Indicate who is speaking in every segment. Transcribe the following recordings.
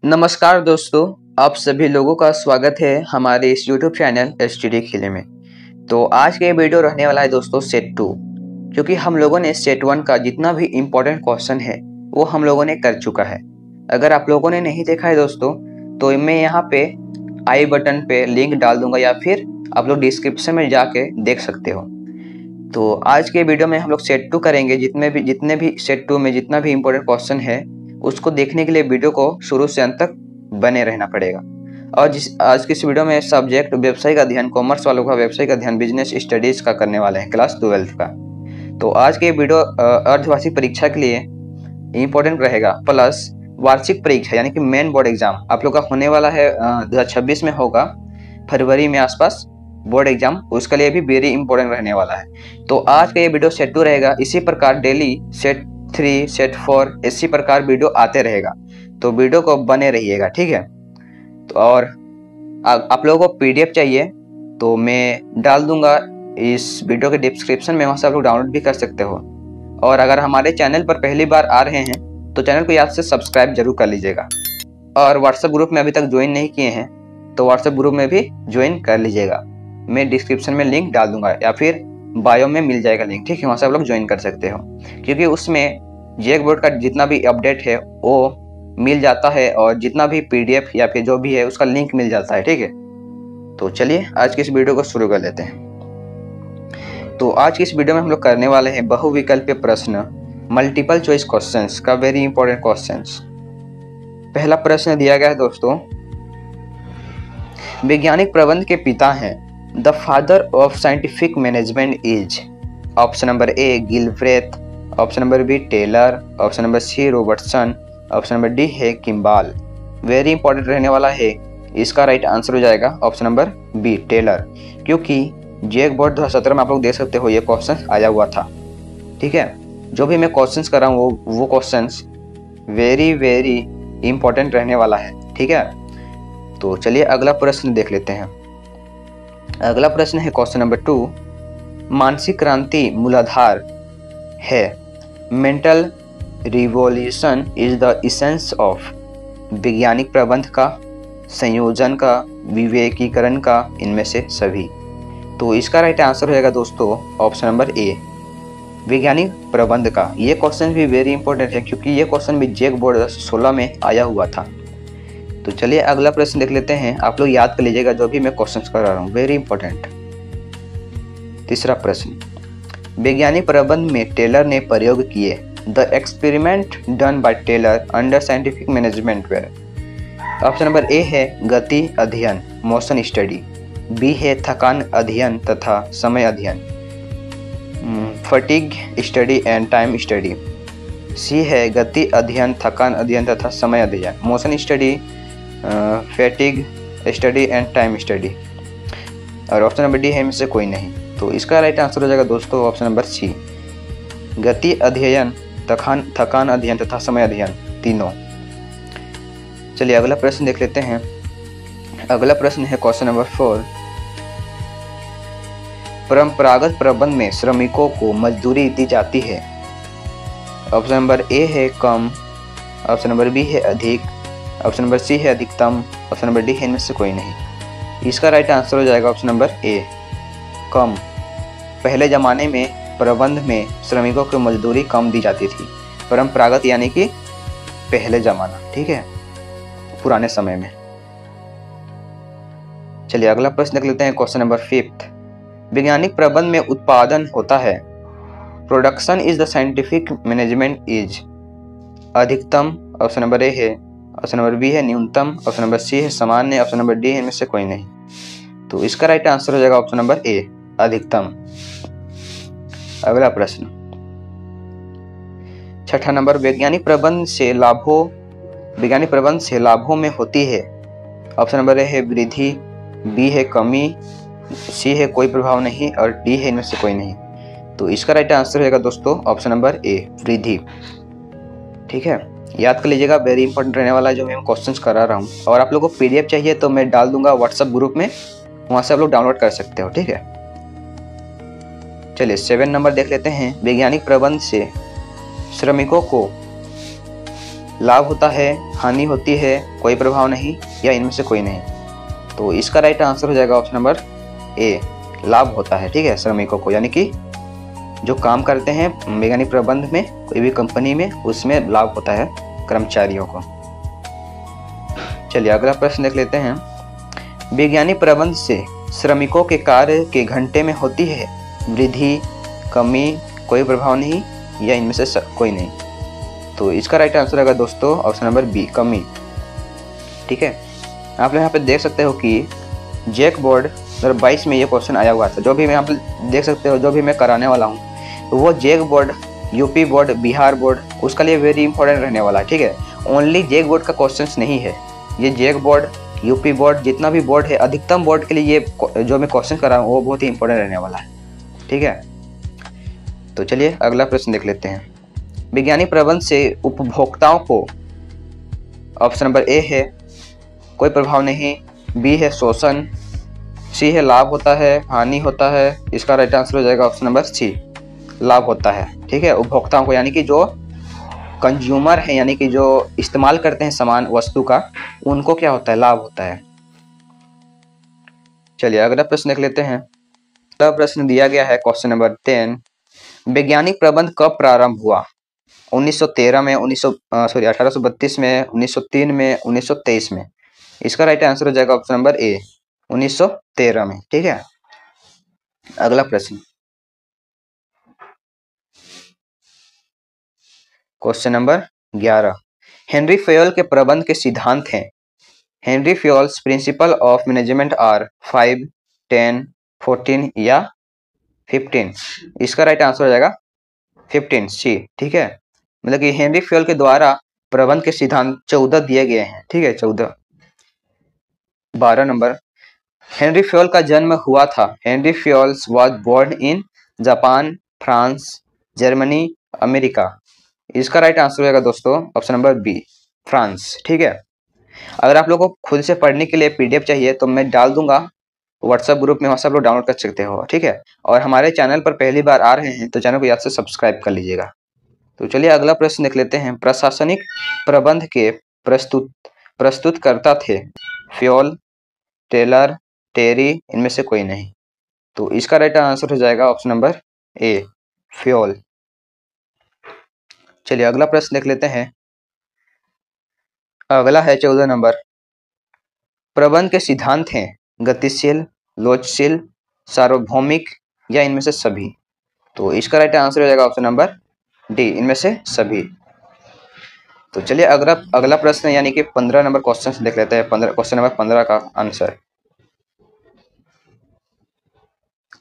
Speaker 1: नमस्कार दोस्तों, आप सभी लोगों का स्वागत है हमारे इस YouTube चैनल STD खिले में। तो आज के वीडियो रहने वाला है दोस्तों सेट 2, क्योंकि हम लोगों ने सेट 1 का जितना भी इम्पोर्टेंट क्वेश्चन है वो हम लोगों ने कर चुका है। अगर आप लोगों ने नहीं देखा है दोस्तों, तो मैं यहाँ पे आई बटन पे लिंक डाल दूंगा या फिर आप लोग डिस्क्रिप्शन में जाके देख सकते हो। तो आज के वीडियो में हम लोग सेट 2 करेंगे। जितने भी सेट 2 में जितना भी इम्पोर्टेंट क्वेश्चन है उसको देखने के लिए वीडियो को शुरू से अंत तक बने रहना पड़ेगा। और आज की इस वीडियो में सब्जेक्ट व्यवसाय का अध्ययन, कॉमर्स वालों का व्यवसाय का अध्ययन, बिजनेस स्टडीज का करने वाले हैं, क्लास 12 का। तो आज के वीडियो अर्धवार्षिक परीक्षा के लिए इम्पोर्टेंट रहेगा, प्लस वार्षिक परीक्षा यानी कि मेन बोर्ड एग्जाम आप लोग का होने वाला है 2026 में होगा, फरवरी में आसपास बोर्ड एग्जाम, उसके लिए भी वेरी इंपॉर्टेंट रहने वाला है। तो आज का ये वीडियो सेट 2 रहेगा। इसी प्रकार डेली सेट 3, सेट 4 इसी प्रकार वीडियो आते रहेगा, तो वीडियो को बने रहिएगा, ठीक है। तो और आप लोगों को PDF चाहिए तो मैं डाल दूंगा इस वीडियो के डिस्क्रिप्शन में, वहाँ से आप लोग डाउनलोड भी कर सकते हो। और अगर हमारे चैनल पर पहली बार आ रहे हैं तो चैनल को याद से सब्सक्राइब जरूर कर लीजिएगा। और व्हाट्सएप ग्रुप में अभी तक ज्वाइन नहीं किए हैं तो व्हाट्सएप ग्रुप में भी ज्वाइन कर लीजिएगा। मैं डिस्क्रिप्शन में लिंक डाल दूंगा या फिर बायो में मिल जाएगा लिंक, ठीक है, वहाँ से आप लोग ज्वाइन कर सकते हो, क्योंकि उसमें जेक बोर्ड का जितना भी अपडेट है वो मिल जाता है और जितना भी PDF या फिर जो भी है उसका लिंक मिल जाता है, ठीक है। तो चलिए आज की इस वीडियो को शुरू कर लेते हैं। तो आज की इस वीडियो में हम लोग करने वाले हैं बहुविकल्पीय प्रश्न, मल्टीपल चॉइस क्वेश्चंस का वेरी इंपॉर्टेंट क्वेश्चंस। पहला प्रश्न दिया गया है दोस्तों, वैज्ञानिक प्रबंध के पिता हैं। The father of scientific management is. Option number A Gilbreth, option number B Taylor, option number C Robertson, option number D है किम्बाल। वेरी इंपॉर्टेंट रहने वाला है, इसका राइट आंसर हो जाएगा ऑप्शन नंबर B टेलर, क्योंकि जेक बोर्ड 2017 में आप लोग देख सकते हो ये क्वेश्चन आया हुआ था, ठीक है। जो भी मैं क्वेश्चंस कर रहा हूँ वो क्वेश्चंस वेरी इंपॉर्टेंट रहने वाला है, ठीक है। तो चलिए अगला प्रश्न देख लेते हैं। अगला प्रश्न है क्वेश्चन नंबर 2, मानसिक क्रांति मूलाधार है। Mental revolution is the essence of. वैज्ञानिक प्रबंध का, संयोजन का, विवेकीकरण का, इनमें से सभी। तो इसका राइट आंसर हो जाएगा दोस्तों ऑप्शन नंबर A वैज्ञानिक प्रबंध का। ये क्वेश्चन भी वेरी इंपॉर्टेंट है, क्योंकि ये क्वेश्चन भी जेक बोर्ड 2016 में आया हुआ था। तो चलिए अगला प्रश्न देख लेते हैं। आप लोग याद कर लीजिएगा जो भी मैं क्वेश्चन कर रहा हूँ, वेरी इंपॉर्टेंट। तीसरा प्रश्न, वैज्ञानिक प्रबंध में टेलर ने प्रयोग किए। The experiment done by Taylor under scientific management where. Option number A है गति अध्ययन, मोशन स्टडी। B है थकान अध्ययन तथा समय अध्ययन, fatigue study and time study. C है गति अध्ययन, थकान अध्ययन तथा समय अध्ययन, motion study, fatigue study and time study. और ऑप्शन नंबर D है इनमें से कोई नहीं। तो इसका राइट आंसर हो जाएगा दोस्तों ऑप्शन नंबर C गति अध्ययन, थकान अध्ययन तथा समय अध्ययन, तीनों। चलिए अगला प्रश्न देख लेते हैं। अगला प्रश्न है क्वेश्चन नंबर 4, परंपरागत प्रबंध में श्रमिकों को मजदूरी दी जाती है। ऑप्शन नंबर A है कम, ऑप्शन नंबर B है अधिक, ऑप्शन नंबर C है अधिकतम, ऑप्शन नंबर D है इनमें से कोई नहीं। इसका राइट आंसर हो जाएगा ऑप्शन नंबर A कम। पहले ज़माने में प्रबंध में श्रमिकों को मजदूरी कम दी जाती थी। परंपरागत यानी कि पहले ज़माना, ठीक है, पुराने समय में। चलिए अगला प्रश्न देख लेते हैं क्वेश्चन नंबर 5। वैज्ञानिक प्रबंध में उत्पादन होता है। Production is the scientific management is. अधिकतम ऑप्शन नंबर A है, ऑप्शन नंबर B है न्यूनतम, ऑप्शन नंबर C है सामान्य, ऑप्शन नंबर D है इनमें से कोई नहीं। तो इसका राइट आंसर हो जाएगा ऑप्शन नंबर A अधिकतम। अगला प्रश्न, छठा नंबर, वैज्ञानिक प्रबंध से लाभों में होती है। ऑप्शन नंबर A है वृद्धि, B है कमी, C है कोई प्रभाव नहीं और D है इनमें से कोई नहीं। तो इसका राइट आंसर रहेगा दोस्तों ऑप्शन नंबर A वृद्धि, ठीक है। याद कर लीजिएगा, वेरी इंपॉर्टेंट रहने वाला है जो मैं क्वेश्चंस करा रहा हूँ। और आप लोगों को PDF चाहिए तो मैं डाल दूंगा व्हाट्सएप ग्रुप में, वहाँ से आप लोग डाउनलोड कर सकते हो, ठीक है। चलिए 7 नंबर देख लेते हैं। वैज्ञानिक प्रबंध से श्रमिकों को लाभ होता है, हानि होती है, कोई प्रभाव नहीं, या इनमें से कोई नहीं। तो इसका राइट आंसर हो जाएगा ऑप्शन नंबर ए, लाभ होता है। ठीक है, श्रमिकों को, यानी कि जो काम करते हैं वैज्ञानिक प्रबंध में कोई भी कंपनी में, उसमें लाभ होता है कर्मचारियों को। चलिए अगला प्रश्न देख लेते हैं। वैज्ञानिक प्रबंध से श्रमिकों के कार्य के घंटे में होती है वृद्धि, कमी, कोई प्रभाव नहीं, या इनमें से कोई नहीं। तो इसका राइट आंसर होगा दोस्तों ऑप्शन नंबर बी, कमी। ठीक है, आप लोग यहाँ पे देख सकते हो कि जैक बोर्ड 2022 में ये क्वेश्चन आया हुआ था। जो भी मैं यहाँ पे देख सकते हो, जो भी मैं कराने वाला हूँ, तो वो JAC board, UP board, Bihar board, उसका लिए वेरी इंपॉर्टेंट रहने वाला है। ठीक है, ओनली जैक बोर्ड का क्वेश्चंस नहीं है, ये जैक बोर्ड, यूपी बोर्ड, जितना भी बोर्ड है, अधिकतम बोर्ड के लिए ये जो मैं क्वेश्चन कर रहा हूँ वो बहुत ही इंपॉर्टेंट रहने वाला है। ठीक है, तो चलिए अगला प्रश्न देख लेते हैं। वैज्ञानिक प्रबंध से उपभोक्ताओं को, ऑप्शन नंबर ए है कोई प्रभाव नहीं, बी है शोषण, सी है लाभ होता है, हानि होता है। इसका राइट आंसर हो जाएगा ऑप्शन नंबर सी, लाभ होता है। ठीक है, उपभोक्ताओं को, यानी कि जो कंज्यूमर है, यानी कि जो इस्तेमाल करते हैं सामान वस्तु का, उनको क्या होता है, लाभ होता है। चलिए अगला प्रश्न देख लेते हैं। अगला प्रश्न दिया गया है क्वेश्चन नंबर 10, वैज्ञानिक प्रबंध कब प्रारंभ हुआ? 1913 में, 1832 में, 1903 में, 1923 में। इसका राइट आंसर हो जाएगा ऑप्शन नंबर ए, 1913 में। ठीक है, अगला प्रश्न, क्वेश्चन नंबर 11, हेनरी फ्योल के प्रबंध के सिद्धांत हैं। Henri Fayol's principle of management are 5, 10, 14 या 15। इसका राइट आंसर हो जाएगा 15 सी। ठीक है, मतलब कि हेनरी फ्योल के द्वारा प्रबंध के सिद्धांत 14 दिए गए हैं। ठीक है, 14। 12 नंबर, हेनरी फ्योल का जन्म हुआ था। Henri Fayol's was born in Japan, France, Germany, America. इसका राइट आंसर होगा दोस्तों ऑप्शन नंबर बी, फ्रांस। ठीक है, अगर आप लोगों को खुद से पढ़ने के लिए पीडीएफ चाहिए तो मैं डाल दूंगा व्हाट्सएप ग्रुप में, वहाँ से आप लोग डाउनलोड कर सकते हो। ठीक है, और हमारे चैनल पर पहली बार आ रहे हैं तो चैनल को याद से सब्सक्राइब कर लीजिएगा। तो चलिए अगला प्रश्न देख लेते हैं। प्रशासनिक प्रबंध के प्रस्तुतकर्ता थे फ्योल, टेलर, टेरी, इनमें से कोई नहीं। तो इसका राइट आंसर हो जाएगा ऑप्शन नंबर ए, फ्योल। चलिए अगला प्रश्न देख लेते हैं। अगला है 14 नंबर, प्रबंध के सिद्धांत हैं गतिशील, लोचशील, सार्वभौमिक, या इनमें से सभी। तो इसका राइट आंसर हो जाएगा ऑप्शन नंबर डी, इनमें से सभी। तो चलिए अगला प्रश्न यानी कि 15 नंबर क्वेश्चन देख लेते हैं। क्वेश्चन नंबर 15 का आंसर।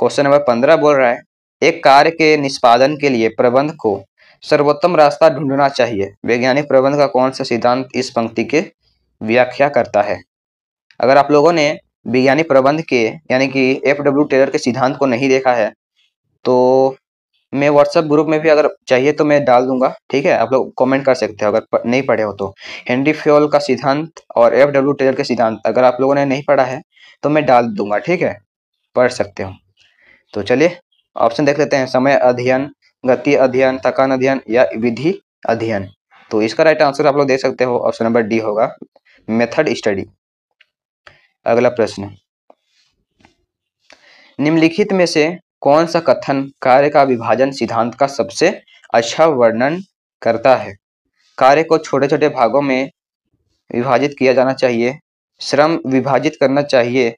Speaker 1: क्वेश्चन नंबर 15 बोल रहा है, एक कार्य के निष्पादन के लिए प्रबंध को सर्वोत्तम रास्ता ढूंढना चाहिए। वैज्ञानिक प्रबंध का कौन सा सिद्धांत इस पंक्ति के व्याख्या करता है? अगर आप लोगों ने वैज्ञानिक प्रबंध के यानी कि FW टेलर के सिद्धांत को नहीं देखा है तो मैं व्हाट्सएप ग्रुप में भी अगर चाहिए तो मैं डाल दूंगा। ठीक है, आप लोग कमेंट कर सकते हो अगर नहीं पढ़े हो तो। हेनरी फ्योल का सिद्धांत और FW टेलर के सिद्धांत अगर आप लोगों ने नहीं पढ़ा है तो मैं डाल दूंगा। ठीक है, पढ़ सकते हो। तो चलिए ऑप्शन देख लेते हैं। समय अध्ययन, गति अध्ययन, थकान अध्ययन, या विधि अध्ययन। तो इसका राइट आंसर आप लोग देख सकते हो ऑप्शन नंबर डी होगा, मेथड स्टडी। अगला प्रश्न, निम्नलिखित में से कौन सा कथन कार्य का विभाजन सिद्धांत का सबसे अच्छा वर्णन करता है? कार्य को छोटे छोटे भागों में विभाजित किया जाना चाहिए, श्रम विभाजित करना चाहिए,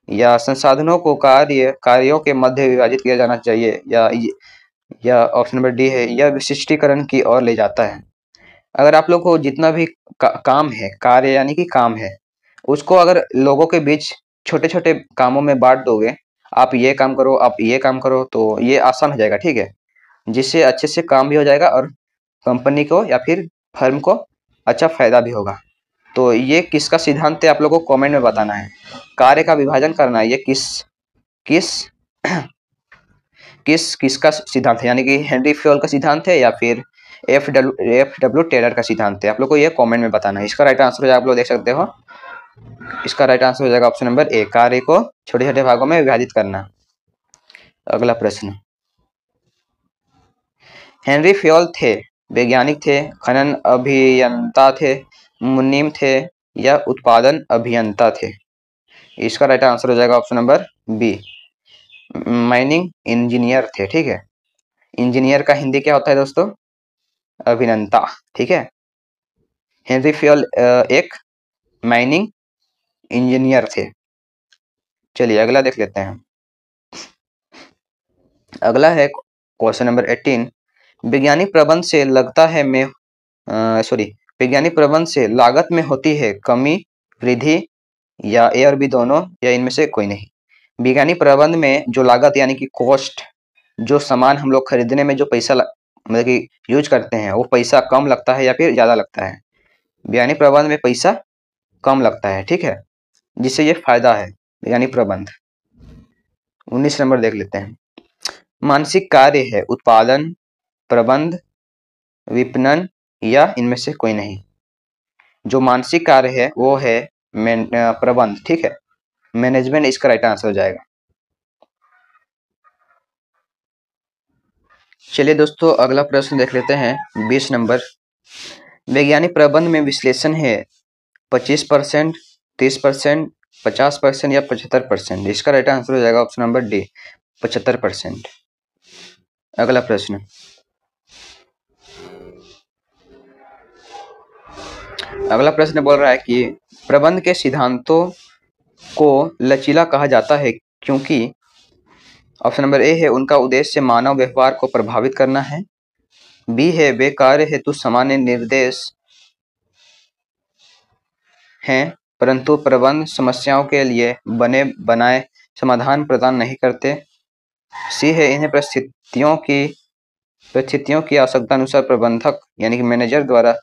Speaker 1: या संसाधनों को कार्यों के मध्य विभाजित किया जाना चाहिए, या ऑप्शन नंबर डी है, यह विशिष्टीकरण की ओर ले जाता है। अगर आप लोग को जितना भी काम है, कार्य यानी कि काम है, उसको अगर लोगों के बीच छोटे छोटे कामों में बांट दोगे, आप ये काम करो, आप ये काम करो, तो ये आसान हो जाएगा। ठीक है, जिससे अच्छे से काम भी हो जाएगा और कंपनी को या फिर फर्म को अच्छा फायदा भी होगा। तो ये किसका सिद्धांत है आप लोगों को कमेंट में बताना है। कार्य का विभाजन करना है, ये किसका सिद्धांत है, यानी कि हेनरी फ्योल का सिद्धांत है या फिर FW टेलर का सिद्धांत है, आप लोग को ये कमेंट में बताना है। इसका राइट आंसर हो जाएगा, आप लोग देख सकते हो, इसका राइट आंसर हो जाएगा ऑप्शन नंबर ए, कार्य को छोटे छोटे भागों में विभाजित करना। अगला प्रश्न, हेनरी फ्योल थे वैज्ञानिक थे, खनन अभियंता थे, मुनीम थे या उत्पादन अभियंता थे। इसका राइट आंसर हो जाएगा option number B, mining engineer थे। ठीक है, इंजीनियर का हिंदी क्या होता है दोस्तों? अभियंता। ठीक है, हेनरी फ्योल एक माइनिंग इंजीनियर थे। चलिए अगला देख लेते हैं। अगला है क्वेश्चन नंबर 18। वैज्ञानिक प्रबंध से लगता है में वैज्ञानिक प्रबंध से लागत में होती है कमी, वृद्धि या ए और बी दोनों, या इनमें से कोई नहीं। वैज्ञानिक प्रबंध में जो लागत यानी कि कॉस्ट, जो सामान हम लोग खरीदने में जो पैसा मतलब कि यूज करते हैं, वो पैसा कम लगता है या फिर ज्यादा लगता है? वैज्ञानिक प्रबंध में पैसा कम लगता है। ठीक है, जिससे ये फायदा है वैज्ञानिक प्रबंध। 19 नंबर देख लेते हैं। मानसिक कार्य है उत्पादन, प्रबंध, विपणन या इनमें से कोई नहीं। जो मानसिक कार्य है वो है प्रबंध। ठीक है, मैनेजमेंट इसका राइट आंसर हो जाएगा। चलिए दोस्तों अगला प्रश्न देख लेते हैं। 20 नंबर। वैज्ञानिक प्रबंध में विश्लेषण है 25%, 30%, 50% या 75%। इसका राइट आंसर हो जाएगा ऑप्शन नंबर डी, 75%। अगला प्रश्न। अगला प्रश्न बोल रहा है कि प्रबंध के सिद्धांतों को लचीला कहा जाता है क्योंकि ऑप्शन नंबर ए है उनका उद्देश्य मानव व्यवहार को प्रभावित करना है, बी है वे कार्य हेतु सामान्य निर्देश हैं परंतु प्रबंध समस्याओं के लिए बने बनाए समाधान प्रदान नहीं करते, सी है इन्हें परिस्थितियों की आवश्यकता अनुसार प्रबंधक यानी कि मैनेजर द्वारा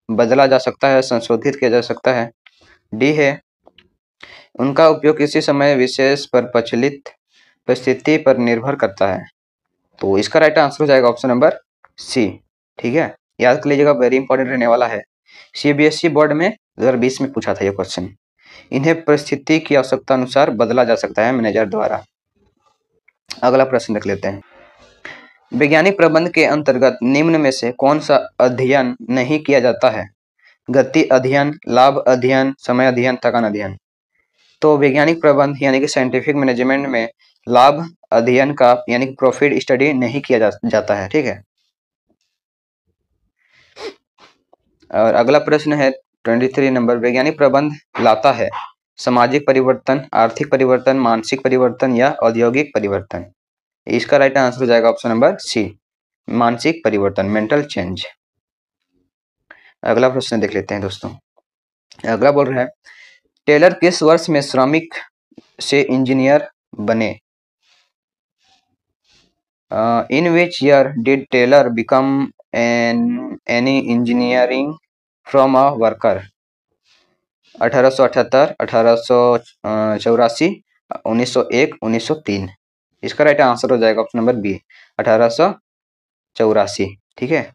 Speaker 1: बदला जा सकता है, संशोधित किया जा सकता है, डी है उनका उपयोग किसी समय विशेष पर प्रचलित परिस्थिति पर निर्भर करता है। तो इसका राइट आंसर हो जाएगा ऑप्शन नंबर सी। ठीक है, याद कर लीजिएगा, वेरी इंपॉर्टेंट रहने वाला है। सीबीएसई बोर्ड में 2020 में पूछा था ये क्वेश्चन। इन्हें परिस्थिति की आवश्यकता अनुसार बदला जा सकता है मैनेजर द्वारा। अगला प्रश्न देख लेते हैं। वैज्ञानिक प्रबंध के अंतर्गत निम्न में से कौन सा अध्ययन नहीं किया जाता है? गति अध्ययन, लाभ अध्ययन, समय अध्ययन, थकान अध्ययन। तो वैज्ञानिक प्रबंध यानी कि साइंटिफिक मैनेजमेंट में लाभ अध्ययन का यानी कि प्रॉफिट स्टडी नहीं किया जाता है। ठीक है, और अगला प्रश्न है 23 नंबर। वैज्ञानिक प्रबंध लाता है सामाजिक परिवर्तन, आर्थिक परिवर्तन, मानसिक परिवर्तन या औद्योगिक परिवर्तन। इसका राइट आंसर हो जाएगा ऑप्शन नंबर सी, मानसिक परिवर्तन, मेंटल चेंज। अगला प्रश्न देख लेते हैं दोस्तों। अगला बोल रहा है टेलर किस वर्ष में श्रमिक से इंजीनियर बने? In which year did Taylor become any engineering from a worker? 1878, 1884, 1901, 1903। इसका राइट आंसर हो जाएगा ऑप्शन नंबर बी, 1884। ठीक है,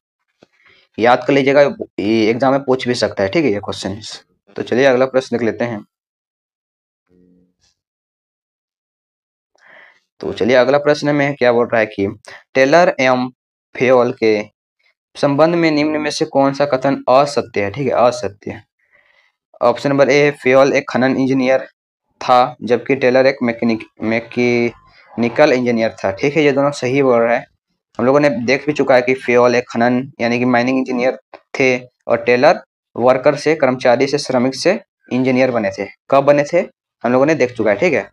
Speaker 1: याद कर लीजिएगा, एग्जाम में पूछ भी सकता है। ठीक है ये क्वेश्चन। तो चलिए अगला प्रश्न देख लेते हैं। तो चलिए अगला प्रश्न में क्या बोल रहा है कि टेलर एवं फेयोल के संबंध में निम्न में से कौन सा कथन असत्य है? ठीक है, असत्य। ऑप्शन नंबर ए, फेयोल एक खनन इंजीनियर था जबकि टेलर एक मैकेनिकल इंजीनियर था। ठीक है, ये दोनों सही बोल रहा है। हम लोगों ने देख भी चुका है कि फेयोल एक खनन यानी कि माइनिंग इंजीनियर थे और टेलर वर्कर से, कर्मचारी से, श्रमिक से इंजीनियर बने थे। कब बने थे हम लोगों ने देख चुका है। ठीक है,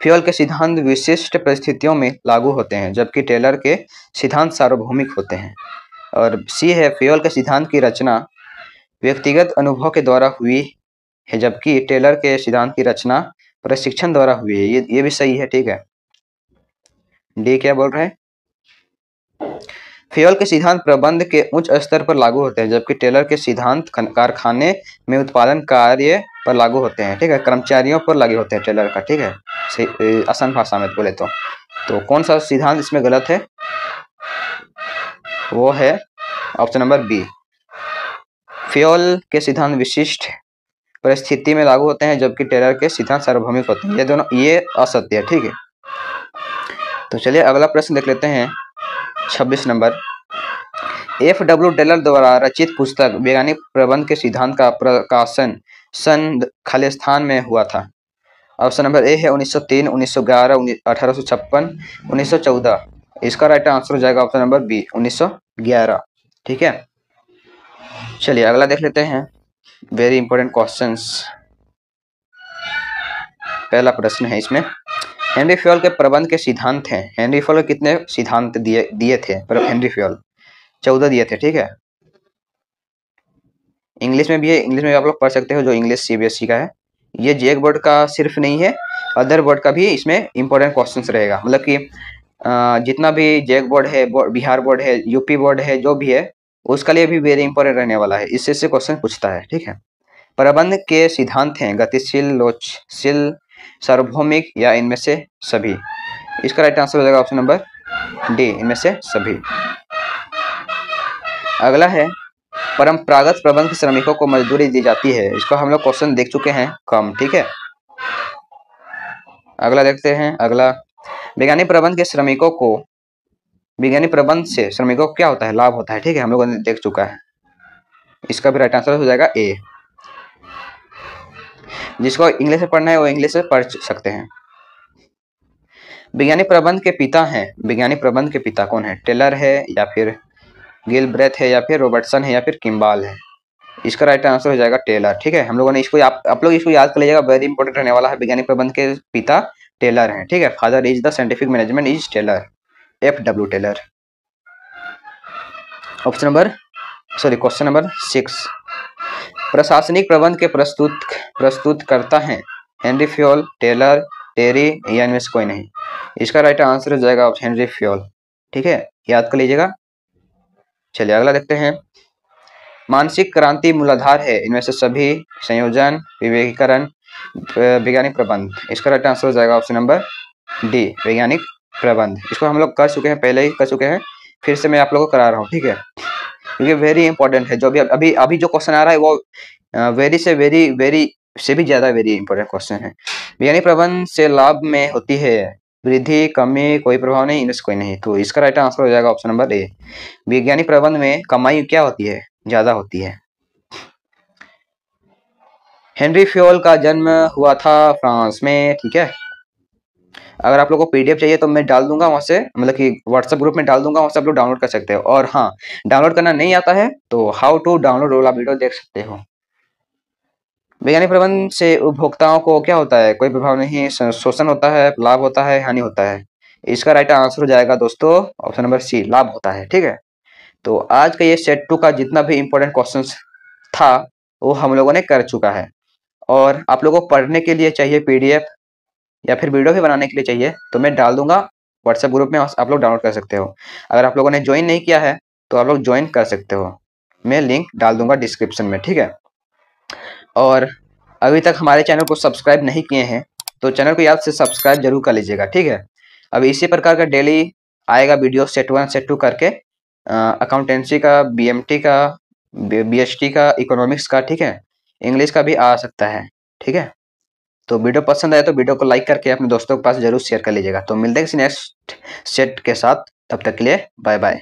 Speaker 1: फेयोल के सिद्धांत विशिष्ट परिस्थितियों में लागू होते हैं जबकि टेलर के सिद्धांत सार्वभौमिक होते हैं। और सी है फेयोल के सिद्धांत की रचना व्यक्तिगत अनुभव के द्वारा हुई है जबकि टेलर के सिद्धांत की रचना प्रशिक्षण द्वारा हुई है। ये भी सही है। ठीक है, डी क्या बोल रहे हैं? फेयोल के सिद्धांत प्रबंध के उच्च स्तर पर लागू होते हैं जबकि टेलर के सिद्धांत कारखाने में उत्पादन कार्य पर लागू होते हैं। ठीक है, कर्मचारियों पर लागू होते हैं टेलर का। ठीक है, आसान भाषा में बोले तो कौन सा सिद्धांत इसमें गलत है? वो है ऑप्शन नंबर बी, फेयोल के सिद्धांत विशिष्ट परिस्थिति में लागू होते हैं जबकि टेलर के सिद्धांत सार्वभौमिक होते हैं। ये दोनों ये असत्य है। ठीक है, तो चलिए अगला प्रश्न देख लेते हैं। 26 नंबर। F.W. टेलर द्वारा रचित पुस्तक वैज्ञानिक प्रबंध के सिद्धांत का प्रकाशन सन खालिस्तान में हुआ था। ऑप्शन नंबर ए है 1903, 1911, 1856, 1914। इसका राइट आंसर हो जाएगा ऑप्शन नंबर बी 1911। ठीक है, चलिए अगला देख लेते हैं। Very important questions. पहला प्रश्न है इसमें, हेनरी फ्योल के प्रबंध के सिद्धांत हैं। हेनरी फ्योल के कितने सिद्धांत दिए थे? पर हेनरी फ्योल 14 दिए थे। ठीक है, इंग्लिश में भी है, इंग्लिश में आप लोग पढ़ सकते हो, जो इंग्लिश सीबीएसई का है। ये जेक बोर्ड का सिर्फ नहीं है, अदर बोर्ड का भी इसमें इंपॉर्टेंट क्वेश्चंस रहेगा। मतलब कि जितना भी जेक बोर्ड है, बिहार बोर्ड है, यूपी बोर्ड है, जो भी है उसका लिए भी वेरी इंपॉर्टेंट रहने वाला है। इससे से क्वेश्चन पूछता है। ठीक है, प्रबंध के सिद्धांत हैं गतिशील, लोचशील, सार्वभौमिक या इनमें से सभी। इसका राइट आंसर हो जाएगा ऑप्शन नंबर डी, इनमें से सभी। अगला है, परंपरागत प्रबंध के श्रमिकों को मजदूरी दी जाती है। इसको हम लोग क्वेश्चन देख चुके हैं कम। ठीक है, अगला देखते हैं। अगला, वैज्ञानिक प्रबंध के श्रमिकों को, वैज्ञानिक प्रबंध से श्रमिकों को क्या होता है? लाभ होता है। ठीक है, हम लोगों ने देख चुका है। इसका भी राइट आंसर हो जाएगा ए। जिसको इंग्लिश में पढ़ना है वो इंग्लिश में पढ़ सकते हैं। वैज्ञानिक प्रबंध के पिता हैं, वैज्ञानिक प्रबंध के पिता कौन है? टेलर है या फिर गिलब्रेथ है या फिर रॉबर्टसन है या फिर किम्बाल है? इसका राइट आंसर हो जाएगा टेलर। ठीक है, हम लोगों ने इसको आप लोग इसको याद कर लीजिएगा, वेरी इंपॉर्टेंट रहने वाला है। वैज्ञानिक प्रबंध के पिता टेलर हैं। ठीक है, father is the scientific management is Taylor, F.W. Taylor. Option number question number 6, प्रशासनिक प्रबंध के प्रस्तुत करता है हेनरी फ्योल, टेलर, टेरी या इनमें से कोई नहीं? इसका राइट आंसर हो जाएगा हेनरी फ्योल। ठीक है, याद कर लीजिएगा। चलिए अगला देखते हैं। मानसिक क्रांति मूलाधार है, इनमें से सभी, संयोजन, विवेकीकरण, वैज्ञानिक प्रबंध। इसका राइट आंसर हो जाएगा ऑप्शन नंबर डी, वैज्ञानिक प्रबंध। इसको हम लोग कर चुके हैं, पहले ही कर चुके हैं, फिर से मैं आप लोगों को करा रहा हूँ। ठीक है, क्योंकि वेरी इंपॉर्टेंट है। जो भी अभी जो क्वेश्चन आ रहा है वो वेरी से भी ज्यादा वेरी इंपॉर्टेंट क्वेश्चन है। वैज्ञानिक प्रबंध से लाभ में होती है वृद्धि, कमी, कोई प्रभाव नहीं, इनमें कोई नहीं। तो इसका राइट आंसर हो जाएगा ऑप्शन नंबर ए, वैज्ञानिक प्रबंध में कमाई क्या होती है? ज्यादा होती है। हेनरी फ्योल का जन्म हुआ था फ्रांस में। ठीक है, अगर आप लोगों को पीडीएफ चाहिए तो मैं डाल दूंगा वहां से, मतलब कि व्हाट्सएप ग्रुप में डाल दूंगा, वहां से आप लोग डाउनलोड कर सकते हो। और हाँ, डाउनलोड करना नहीं आता है तो हाउ टू डाउनलोड वाला वीडियो देख सकते हो। वैज्ञानिक प्रबंध से उपभोक्ताओं को क्या होता है? कोई प्रभाव नहीं, शोषण होता है, लाभ होता है, हानि होता है? इसका राइट आंसर हो जाएगा दोस्तों ऑप्शन नंबर सी, लाभ होता है। ठीक है, तो आज का ये सेट 2 का जितना भी इंपॉर्टेंट क्वेश्चन था वो हम लोगों ने कर चुका है। और आप लोगों को पढ़ने के लिए चाहिए पीडीएफ या फिर वीडियो भी बनाने के लिए चाहिए तो मैं डाल दूंगा व्हाट्सएप ग्रुप में, आप लोग डाउनलोड कर सकते हो। अगर आप लोगों ने ज्वाइन नहीं किया है तो आप लोग ज्वाइन कर सकते हो, मैं लिंक डाल दूंगा डिस्क्रिप्शन में। ठीक है, और अभी तक हमारे चैनल को सब्सक्राइब नहीं किए हैं तो चैनल को याद से सब्सक्राइब जरूर कर लीजिएगा। ठीक है, अब इसी प्रकार का डेली आएगा वीडियो, सेट 1 सेट 2 करके, अकाउंटेंसी का, बीएमटी का, बीएसटी का, इकोनॉमिक्स का। ठीक है, इंग्लिश का भी आ सकता है। ठीक है, तो वीडियो पसंद आए तो वीडियो को लाइक करके अपने दोस्तों के पास जरूर शेयर कर लीजिएगा। तो मिलते हैं किसी नेक्स्ट सेट के साथ, तब तक के लिए बाय बाय।